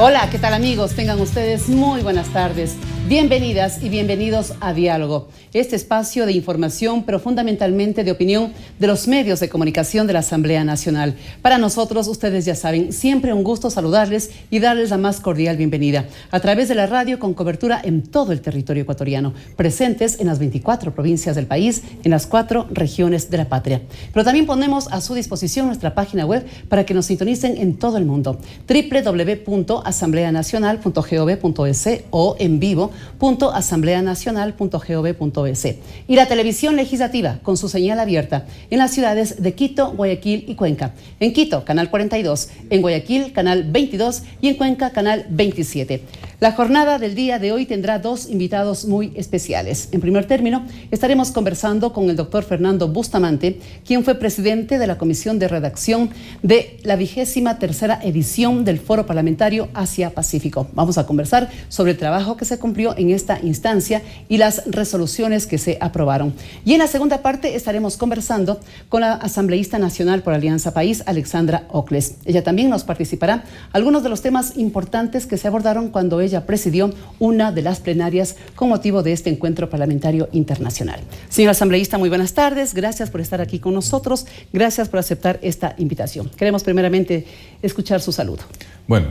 Hola, ¿qué tal amigos? Tengan ustedes muy buenas tardes. Bienvenidas y bienvenidos a Diálogo, este espacio de información, pero fundamentalmente de opinión de los medios de comunicación de la Asamblea Nacional. Para nosotros, ustedes ya saben, siempre un gusto saludarles y darles la más cordial bienvenida a través de la radio con cobertura en todo el territorio ecuatoriano, presentes en las 24 provincias del país, en las 4 regiones de la patria. Pero también ponemos a su disposición nuestra página web para que nos sintonicen en todo el mundo, www.asambleanacional.gov.es o en vivo .asambleanacional.gov.es y la televisión legislativa con su señal abierta en las ciudades de Quito, Guayaquil y Cuenca. En Quito, canal 42, en Guayaquil, canal 22 y en Cuenca, canal 27. La jornada del día de hoy tendrá dos invitados muy especiales. En primer término, estaremos conversando con el doctor Fernando Bustamante, quien fue presidente de la Comisión de Redacción de la 23ª edición del Foro Parlamentario Asia-Pacífico. Vamos a conversar sobre el trabajo que se cumplió en esta instancia y las resoluciones que se aprobaron. Y en la segunda parte estaremos conversando con la asambleísta nacional por Alianza País, Alexandra Ocles. Ella también nos participará algunos de los temas importantes que se abordaron cuando ella presidió una de las plenarias con motivo de este encuentro parlamentario internacional. Señora asambleísta, muy buenas tardes. Gracias por estar aquí con nosotros. Gracias por aceptar esta invitación. Queremos primeramente escuchar su saludo. Bueno,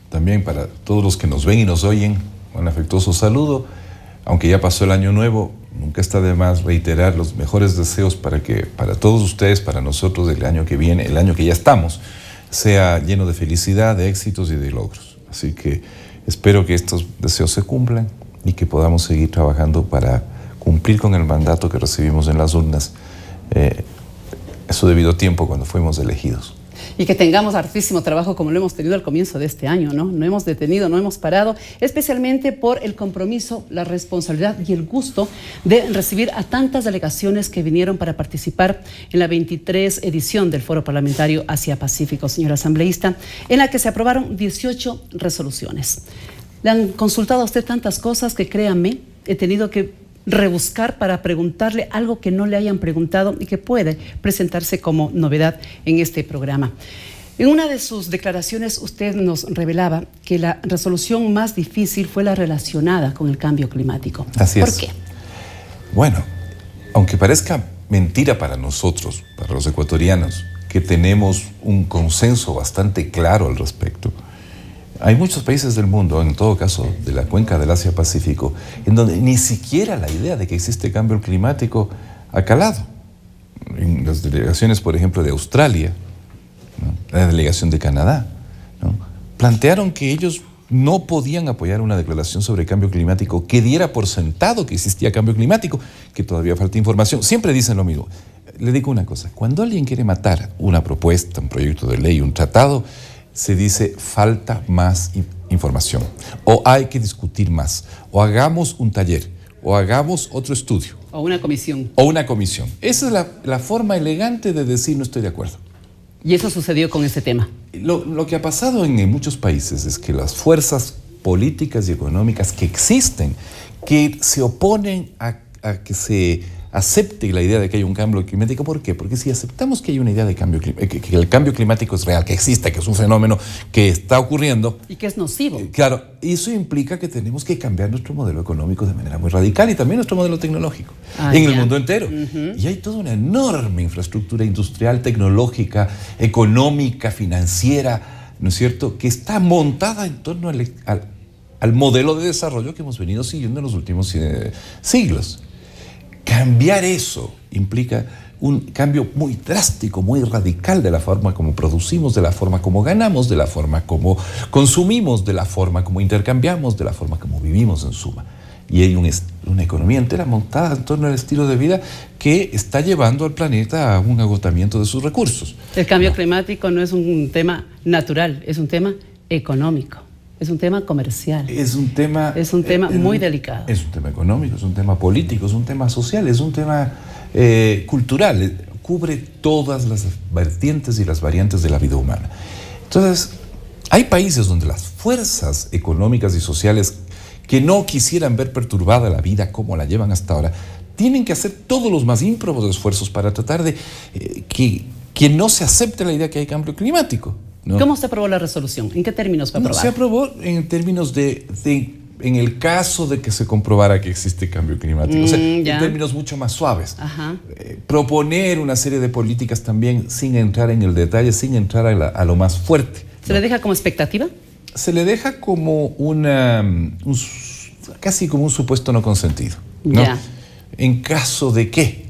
también para todos los que nos ven y nos oyen, un afectuoso saludo. Aunque ya pasó el año nuevo, nunca está de más reiterar los mejores deseos para todos ustedes, para nosotros, el año que viene, el año que ya estamos, sea lleno de felicidad, de éxitos y de logros. Así que espero que estos deseos se cumplan y que podamos seguir trabajando para cumplir con el mandato que recibimos en las urnas a su debido tiempo cuando fuimos elegidos. Y que tengamos hartísimo trabajo como lo hemos tenido al comienzo de este año, ¿no? No hemos detenido, no hemos parado, especialmente por el compromiso, la responsabilidad y el gusto de recibir a tantas delegaciones que vinieron para participar en la 23 edición del Foro Parlamentario Asia-Pacífico, señora asambleísta, en la que se aprobaron 18 resoluciones. Le han consultado a usted tantas cosas que, créanme, he tenido que rebuscar para preguntarle algo que no le hayan preguntado y que puede presentarse como novedad en este programa. En una de sus declaraciones usted nos revelaba que la resolución más difícil fue la relacionada con el cambio climático. Así es. ¿Por qué? Bueno, aunque parezca mentira para nosotros, para los ecuatorianos, que tenemos un consenso bastante claro al respecto, hay muchos países del mundo, en todo caso de la cuenca del Asia-Pacífico, en donde ni siquiera la idea de que existe cambio climático ha calado. En las delegaciones, por ejemplo, de Australia, ¿no? La delegación de Canadá, ¿no? Plantearon que ellos no podían apoyar una declaración sobre cambio climático que diera por sentado que existía cambio climático, que todavía falta información. Siempre dicen lo mismo. Le digo una cosa, cuando alguien quiere matar una propuesta, un proyecto de ley, un tratado, se dice falta más información, o hay que discutir más, o hagamos un taller, o hagamos otro estudio. O una comisión. O una comisión. Esa es la forma elegante de decir no estoy de acuerdo. Y eso sucedió con este tema. Lo que ha pasado en muchos países es que las fuerzas políticas y económicas que existen, que se oponen a que se acepte la idea de que hay un cambio climático. ¿Por qué? Porque si aceptamos que hay una idea de cambio que el cambio climático es real, que existe, que es un fenómeno que está ocurriendo. Y que es nocivo. Claro, eso implica que tenemos que cambiar nuestro modelo económico de manera muy radical y también nuestro modelo tecnológico en el mundo entero. Y hay toda una enorme infraestructura industrial, tecnológica, económica, financiera, ¿no es cierto?, que está montada en torno al modelo de desarrollo que hemos venido siguiendo en los últimos siglos. Cambiar eso implica un cambio muy drástico, muy radical de la forma como producimos, de la forma como ganamos, de la forma como consumimos, de la forma como intercambiamos, de la forma como vivimos en suma. Y hay una economía entera montada en torno al estilo de vida que está llevando al planeta a un agotamiento de sus recursos. El cambio climático no es un tema natural, es un tema económico. Es un tema comercial. Es un tema muy delicado. Es un tema económico, es un tema político, es un tema social, es un tema cultural. Cubre todas las vertientes y las variantes de la vida humana. Entonces, hay países donde las fuerzas económicas y sociales que no quisieran ver perturbada la vida como la llevan hasta ahora, tienen que hacer todos los más ímprobos esfuerzos para tratar de que no se acepte la idea que hay cambio climático. ¿no? ¿Cómo se aprobó la resolución? ¿En qué términos fue aprobada? Se aprobó en términos en el caso de que se comprobara que existe cambio climático, o sea, en términos mucho más suaves. Proponer una serie de políticas también sin entrar en el detalle, sin entrar a lo más fuerte. ¿Se le deja como expectativa? Se le deja como casi como un supuesto no consentido, ¿no? ¿En caso de qué?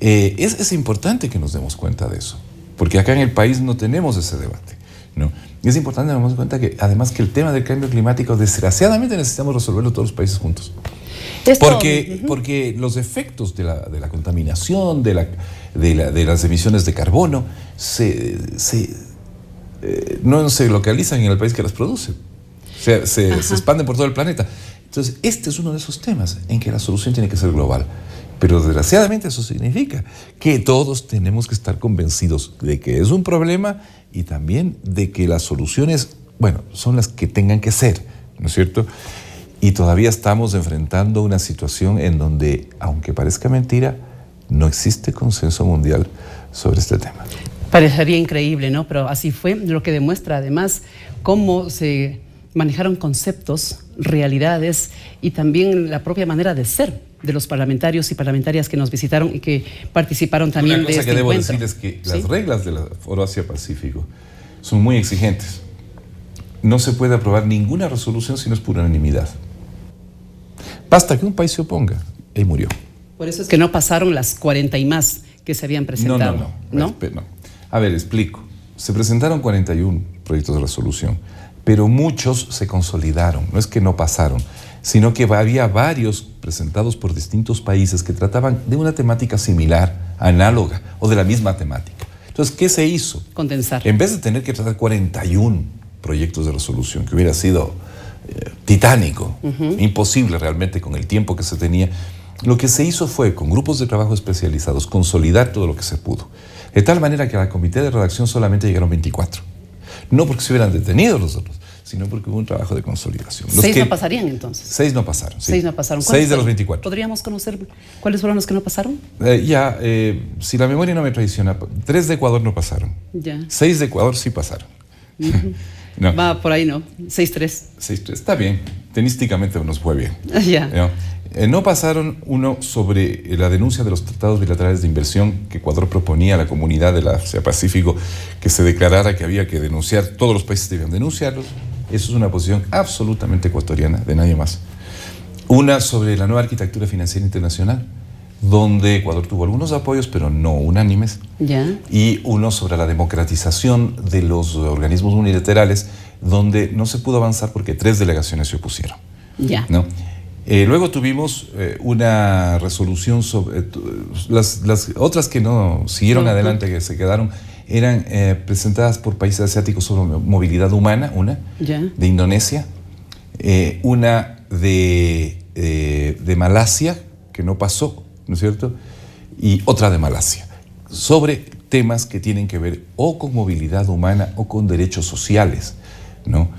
Es importante que nos demos cuenta de eso, porque acá en el país no tenemos ese debate, ¿no? Es importante que nos demos cuenta que además que el tema del cambio climático desgraciadamente necesitamos resolverlo todos los países juntos. Porque los efectos de la contaminación, de las emisiones de carbono, no se localizan en el país que las produce, se expanden por todo el planeta. Entonces, este es uno de esos temas en que la solución tiene que ser global. Pero desgraciadamente eso significa que todos tenemos que estar convencidos de que es un problema y también de que las soluciones, bueno, son las que tengan que ser, ¿no es cierto? Y todavía estamos enfrentando una situación en donde, aunque parezca mentira, no existe consenso mundial sobre este tema. Parecería increíble, ¿no? Pero así fue, lo que demuestra además cómo se manejaron conceptos, realidades y también la propia manera de ser de los parlamentarios y parlamentarias que nos visitaron y que participaron también de este encuentro. Una cosa que debo decir es que las reglas del Foro Asia-Pacífico son muy exigentes. No se puede aprobar ninguna resolución si no es por unanimidad. Basta que un país se oponga y murió. Por eso es que no pasaron las 40 y más que se habían presentado. No. A ver, explico. Se presentaron 41 proyectos de resolución, pero muchos se consolidaron. No es que no pasaron, sino que había varios presentados por distintos países que trataban de una temática similar, análoga o de la misma temática. Entonces, ¿qué se hizo? Condensar. En vez de tener que tratar 41 proyectos de resolución, que hubiera sido titánico, imposible realmente con el tiempo que se tenía, lo que se hizo fue, con grupos de trabajo especializados, consolidar todo lo que se pudo. De tal manera que al comité de redacción solamente llegaron 24. No porque se hubieran detenido los otros, sino porque hubo un trabajo de consolidación. 6 no pasarían entonces. 6 no pasaron. Sí. 6 no pasaron. 6 de los 24. ¿Podríamos conocer cuáles fueron los que no pasaron? Si la memoria no me traiciona, 3 de Ecuador no pasaron. 6 de Ecuador sí pasaron. No. Va por ahí, ¿no? 6-3. 6-3, está bien. Tenísticamente nos fue bien. Ya. No pasaron uno sobre la denuncia de los tratados bilaterales de inversión que Ecuador proponía a la comunidad del Asia-Pacífico, que se declarara que había que denunciar, todos los países debían denunciarlos. Eso es una posición absolutamente ecuatoriana, de nadie más. Una sobre la nueva arquitectura financiera internacional, donde Ecuador tuvo algunos apoyos, pero no unánimes. Y uno sobre la democratización de los organismos unilaterales, donde no se pudo avanzar porque 3 delegaciones se opusieron. ¿No? Luego tuvimos una resolución sobre las otras que no siguieron adelante, que se quedaron, eran presentadas por países asiáticos sobre movilidad humana, una de Indonesia, una de Malasia, que no pasó, ¿no es cierto? Y otra de Malasia, sobre temas que tienen que ver o con movilidad humana o con derechos sociales, ¿no?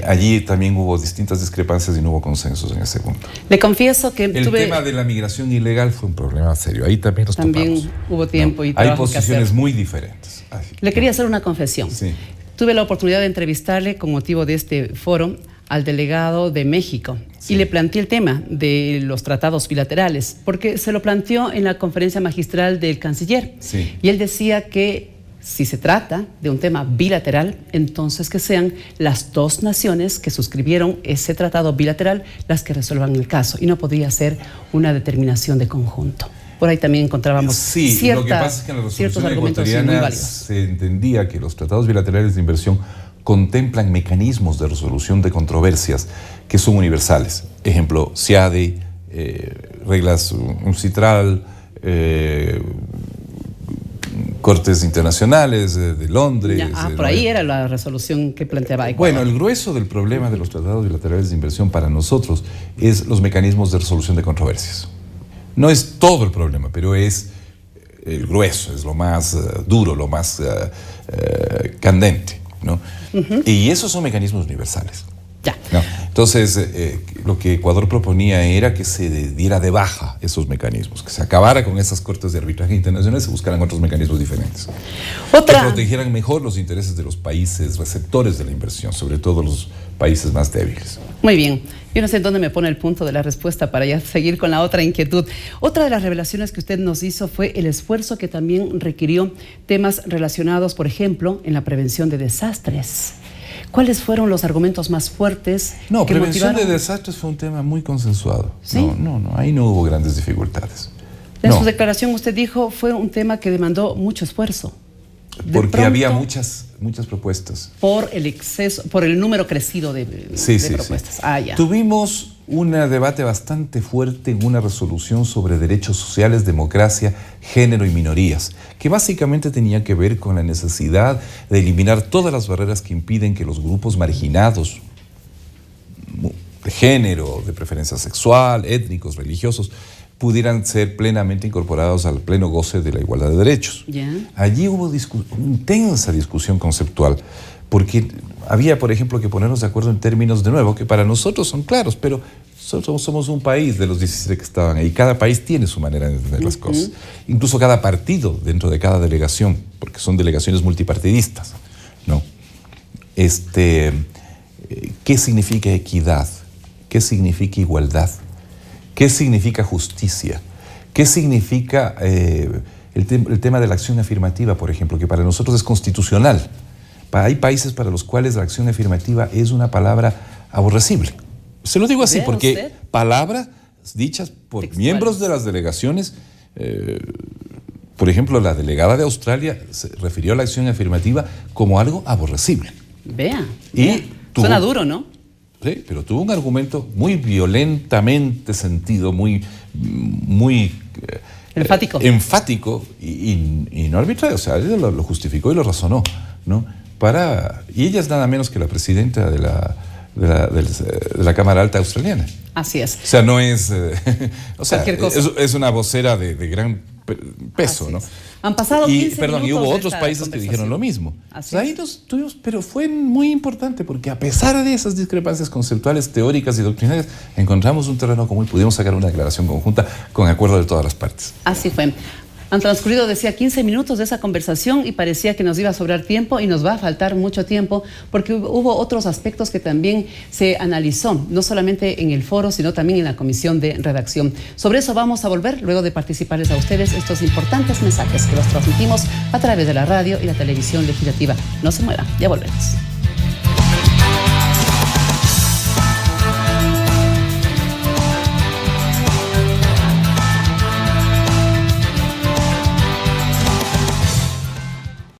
Allí también hubo distintas discrepancias y no hubo consensos en ese punto. Le confieso que el tema de la migración ilegal fue un problema serio. Ahí también nos topamos. También hubo tiempo y trabajo. Hay posiciones muy diferentes. Le quería hacer una confesión. Sí. Tuve la oportunidad de entrevistarle con motivo de este foro al delegado de México y le planteé el tema de los tratados bilaterales, porque se lo planteó en la conferencia magistral del canciller. Y él decía que si se trata de un tema bilateral, entonces que sean las 2 naciones que suscribieron ese tratado bilateral las que resuelvan el caso y no podría ser una determinación de conjunto. Por ahí también encontrábamos lo que pasa es que en la resolución ecuatoriana se entendía que los tratados bilaterales de inversión contemplan mecanismos de resolución de controversias que son universales. Ejemplo, CIADE, reglas UNCITRAL, Cortes internacionales de Londres. Por ahí era la resolución que planteaba Ecuador. Bueno, el grueso del problema de los tratados bilaterales de inversión para nosotros es los mecanismos de resolución de controversias. No es todo el problema, pero es el grueso, es lo más duro, lo más candente, ¿no? Y esos son mecanismos universales. ¿No? Entonces, lo que Ecuador proponía era que se diera de baja esos mecanismos, que se acabara con esas cortes de arbitraje internacional y se buscaran otros mecanismos diferentes. Que protegieran mejor los intereses de los países receptores de la inversión, sobre todo los países más débiles. Muy bien. Yo no sé dónde me pone el punto de la respuesta para ya seguir con la otra inquietud. Otra de las revelaciones que usted nos hizo fue el esfuerzo que también requirió temas relacionados, por ejemplo, en la prevención de desastres. ¿Cuáles fueron los argumentos más fuertes? No, que prevención motivaron? de desastres fue un tema muy consensuado. ¿Sí? No, ahí no hubo grandes dificultades. En su declaración usted dijo fue un tema que demandó mucho esfuerzo. Porque había muchas propuestas. Por el exceso, por el número crecido de propuestas. Sí. Ah, ya. Tuvimos un debate bastante fuerte en una resolución sobre derechos sociales, democracia, género y minorías, que básicamente tenía que ver con la necesidad de eliminar todas las barreras que impiden que los grupos marginados de género, de preferencia sexual, étnicos, religiosos, pudieran ser plenamente incorporados al pleno goce de la igualdad de derechos. Allí hubo intensa discusión conceptual, porque había, por ejemplo, que ponernos de acuerdo en términos, de nuevo, que para nosotros son claros, pero somos un país de los 17 que estaban ahí. Cada país tiene su manera de entender las cosas. Incluso cada partido dentro de cada delegación, porque son delegaciones multipartidistas, ¿no? ¿Qué significa equidad? ¿Qué significa igualdad? ¿Qué significa justicia? ¿Qué significa el tema de la acción afirmativa, por ejemplo, que para nosotros es constitucional? Hay países para los cuales la acción afirmativa es una palabra aborrecible. Se lo digo así porque palabras dichas por miembros de las delegaciones, por ejemplo, la delegada de Australia se refirió a la acción afirmativa como algo aborrecible. Vea. Suena duro, ¿no? Sí, pero tuvo un argumento muy violentamente sentido, muy enfático y no arbitrario. O sea, ella lo justificó y lo razonó, ¿no? Y ella es nada menos que la presidenta de la Cámara Alta australiana. Así es. O sea, no es... es una vocera de gran peso, ¿no? Han pasado 15 minutos y hubo otros países que dijeron lo mismo. Ahí nos tuvimos, pero fue muy importante porque a pesar de esas discrepancias conceptuales, teóricas y doctrinales, encontramos un terreno común y pudimos sacar una declaración conjunta con acuerdo de todas las partes. Así fue. Han transcurrido, decía, 15 minutos de esa conversación y parecía que nos iba a sobrar tiempo y nos va a faltar mucho tiempo porque hubo otros aspectos que también se analizó, no solamente en el foro, sino también en la comisión de redacción. Sobre eso vamos a volver luego de participarles a ustedes estos importantes mensajes que los transmitimos a través de la radio y la televisión legislativa. No se muevan, ya volvemos.